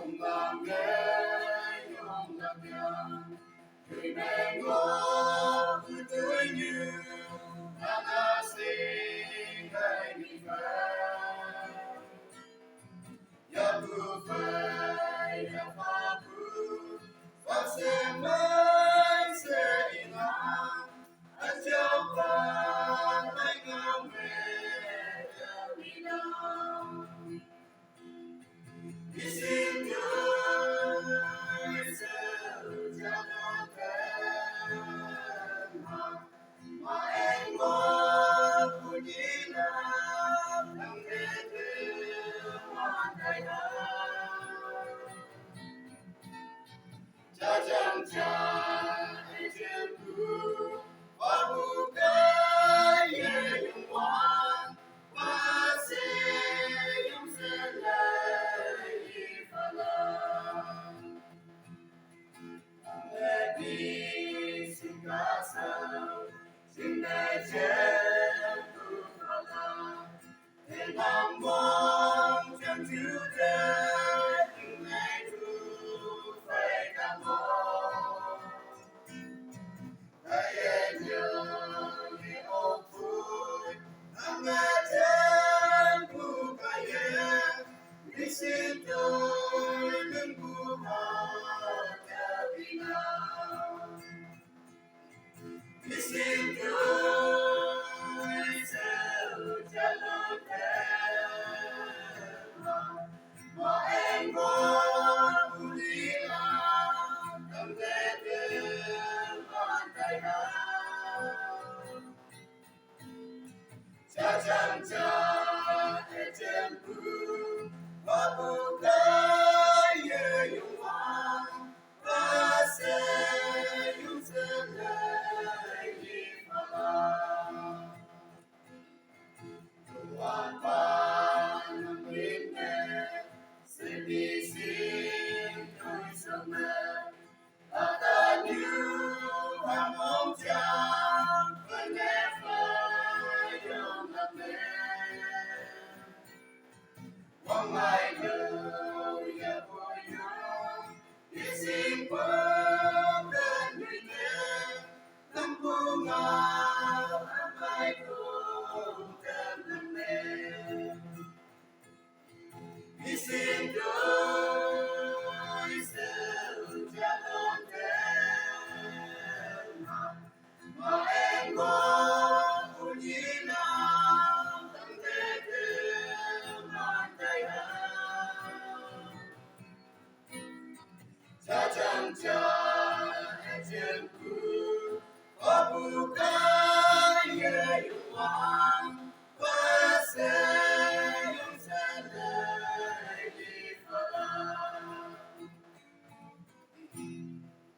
건강에 용납량 그의 ngô cứ tươi như đã sinh cây bị phai ya bu phai ya pha bu và sẽ mãi sẽ inang anh cho qua lại ngao về ya bị đau đi xin người sẽ ra nó thêm mà em có cũng chỉ là đang nghe tiếng hoa đại cha chang cha ai trên khu và bu cái yung hoa và sẽ yung sẽ lại pha la nghe đi xin ca sao xin đại trên khu pha la để nam mong chẳng chịu đến những ngày thu phải cảm ơn hãy nhớ như ô vui nằm nghe trên khu cây đi xin tôi đừng buồn theo vì nào đi xin tôi sẽ trả lời mà em có muốn đi làm cầm về tiếng bàn tay nào cha chang cha